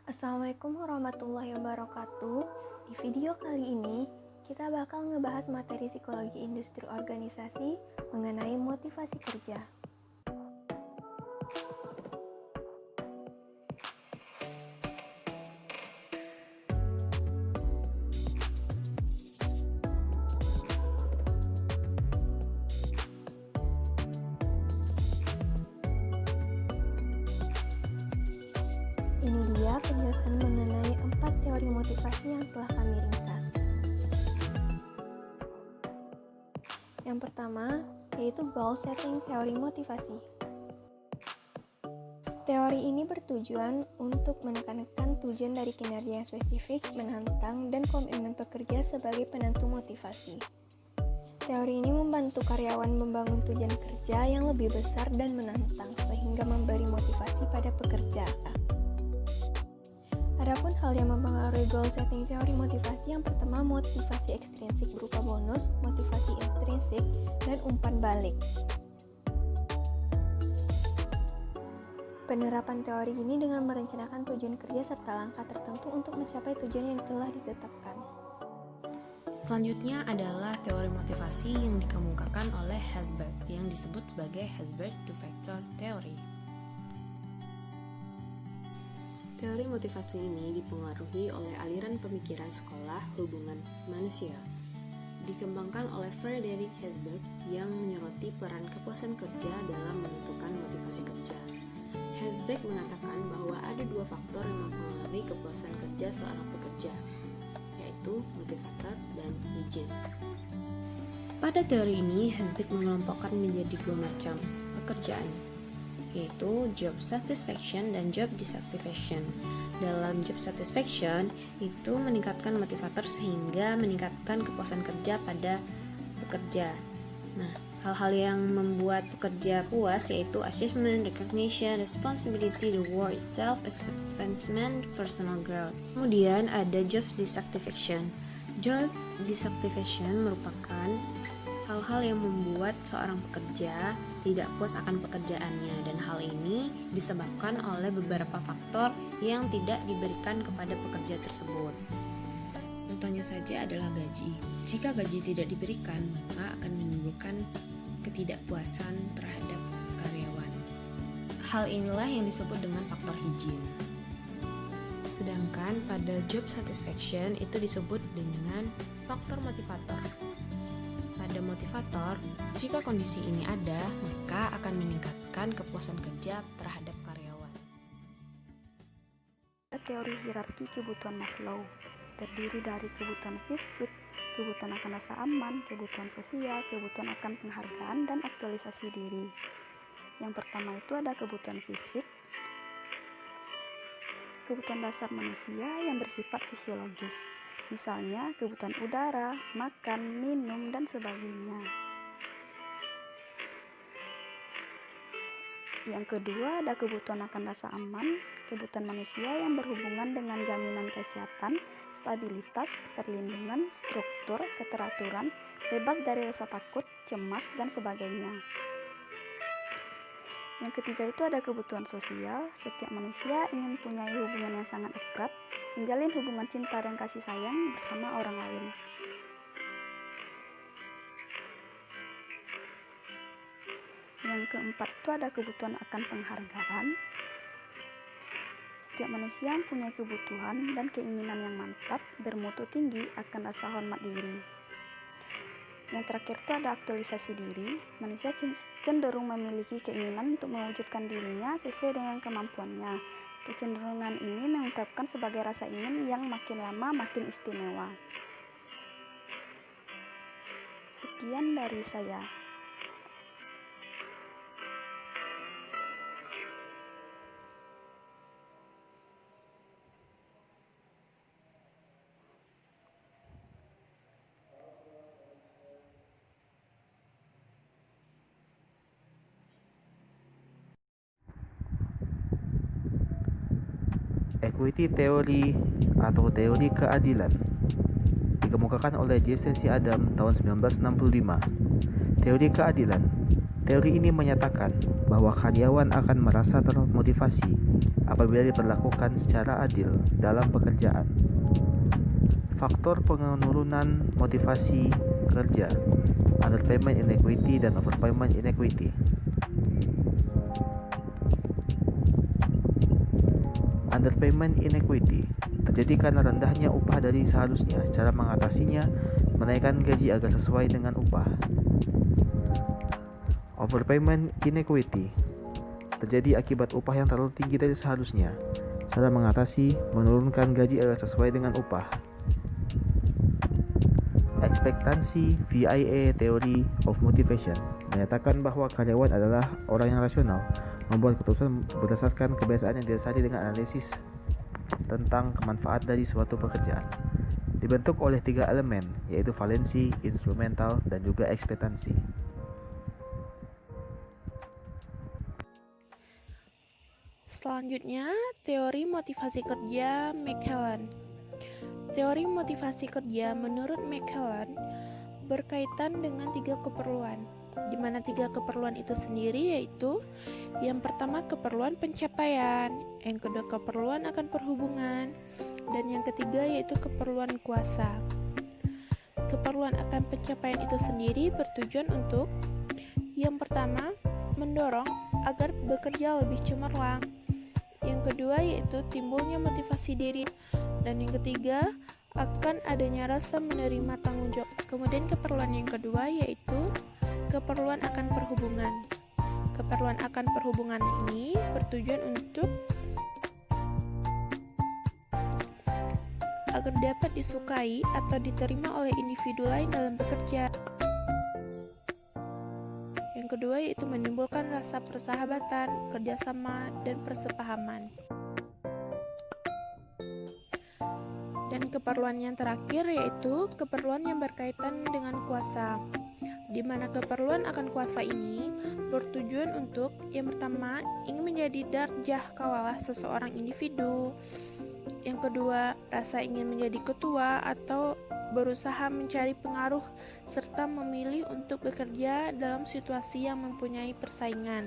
Assalamualaikum warahmatullahi wabarakatuh. Di video kali ini, kita bakal ngebahas materi psikologi industri organisasi mengenai motivasi kerja. Ini dia penjelasan mengenai 4 teori motivasi yang telah kami ringkas. Yang pertama, yaitu goal setting teori motivasi. Teori ini bertujuan untuk menekankan tujuan dari kinerja yang spesifik, menantang, dan komitmen pekerja sebagai penentu motivasi. Teori ini membantu karyawan membangun tujuan kerja yang lebih besar dan menantang, sehingga memberi motivasi pada pekerja. Adapun hal yang mempengaruhi goal setting teori motivasi, yang pertama motivasi ekstrinsik berupa bonus, motivasi intrinsik, dan umpan balik. Penerapan teori ini dengan merencanakan tujuan kerja serta langkah tertentu untuk mencapai tujuan yang telah ditetapkan. Selanjutnya adalah teori motivasi yang dikemukakan oleh Herzberg yang disebut sebagai Herzberg two-factor theory. Teori motivasi ini dipengaruhi oleh aliran pemikiran sekolah hubungan manusia. Dikembangkan oleh Frederick Herzberg yang menyoroti peran kepuasan kerja dalam menentukan motivasi kerja. Herzberg mengatakan bahwa ada 2 faktor yang mempengaruhi kepuasan kerja seorang pekerja, yaitu motivator dan hygiene. Pada teori ini, Herzberg mengelompokkan menjadi 2 macam pekerjaan, yaitu job satisfaction dan job dissatisfaction. Dalam job satisfaction, itu meningkatkan motivator sehingga meningkatkan kepuasan kerja pada pekerja. Nah, hal-hal yang membuat pekerja puas yaitu achievement, recognition, responsibility, reward, self-advancement, personal growth. Kemudian ada job dissatisfaction. Job dissatisfaction merupakan hal-hal yang membuat seorang pekerja tidak puas akan pekerjaannya, dan hal ini disebabkan oleh beberapa faktor yang tidak diberikan kepada pekerja tersebut. Contohnya saja adalah gaji. Jika gaji tidak diberikan, maka akan menimbulkan ketidakpuasan terhadap karyawan. Hal inilah yang disebut dengan faktor hygiene. Sedangkan pada job satisfaction itu disebut dengan faktor motivator. Pada motivator, jika kondisi ini ada, maka akan meningkatkan kepuasan kerja terhadap karyawan. Teori hierarki kebutuhan Maslow terdiri dari kebutuhan fisik, kebutuhan akan rasa aman, kebutuhan sosial, kebutuhan akan penghargaan, dan aktualisasi diri. Yang pertama itu ada kebutuhan fisik, kebutuhan dasar manusia yang bersifat fisiologis. Misalnya kebutuhan udara, makan, minum, dan sebagainya. Yang kedua ada kebutuhan akan rasa aman, kebutuhan manusia yang berhubungan dengan jaminan kesehatan, stabilitas, perlindungan, struktur, keteraturan, bebas dari rasa takut, cemas, dan sebagainya. Yang ketiga itu ada kebutuhan sosial. Setiap manusia ingin punya hubungan yang sangat akrab, menjalin hubungan cinta dan kasih sayang bersama orang lain. Yang keempat itu ada kebutuhan akan penghargaan. Setiap manusia punya kebutuhan dan keinginan yang mantap, bermutu tinggi akan rasa hormat diri. Yang terakhir itu ada aktualisasi diri. Manusia cenderung memiliki keinginan untuk mewujudkan dirinya sesuai dengan kemampuannya. Kecenderungan ini mengungkapkan sebagai rasa ingin yang makin lama makin istimewa. Sekian dari saya. Equity Theory atau teori keadilan dikemukakan oleh Jesse C. Adam tahun 1965. Teori keadilan. Teori ini menyatakan bahwa karyawan akan merasa termotivasi apabila diperlakukan secara adil dalam pekerjaan. Faktor penurunan motivasi kerja, underpayment inequity dan overpayment inequity. Underpayment inequity terjadi karena rendahnya upah dari seharusnya. Cara mengatasinya, menaikkan gaji agar sesuai dengan upah. Overpayment inequity terjadi akibat upah yang terlalu tinggi dari seharusnya. Cara mengatasi, menurunkan gaji agar sesuai dengan upah. Ekspektansi VIA Theory of Motivation menyatakan bahwa karyawan adalah orang yang rasional, membuat keputusan berdasarkan kebiasaan yang didasari dengan analisis tentang kemanfaat dari suatu pekerjaan. Dibentuk oleh 3 elemen, yaitu valensi, instrumental, dan juga ekspektansi. Selanjutnya, teori motivasi kerja McClellan. Teori motivasi kerja menurut McClellan berkaitan dengan 3 keperluan, di mana 3 keperluan itu sendiri yaitu yang pertama keperluan pencapaian, yang kedua keperluan akan perhubungan, dan yang ketiga yaitu keperluan kuasa. Keperluan akan pencapaian itu sendiri bertujuan untuk yang pertama mendorong agar bekerja lebih cemerlang, yang kedua yaitu timbulnya motivasi diri, dan yang ketiga akan adanya rasa menerima tanggung jawab. Kemudian keperluan yang kedua yaitu keperluan akan perhubungan. Keperluan akan perhubungan ini bertujuan untuk agar dapat disukai atau diterima oleh individu lain dalam bekerja. Yang kedua yaitu menimbulkan rasa persahabatan, kerjasama, dan persepahaman. Dan keperluan yang terakhir yaitu keperluan yang berkaitan dengan kuasa, di mana keperluan akan kuasa ini bertujuan untuk yang pertama ingin menjadi darjah kawalah seseorang individu, yang kedua rasa ingin menjadi ketua atau berusaha mencari pengaruh serta memilih untuk bekerja dalam situasi yang mempunyai persaingan.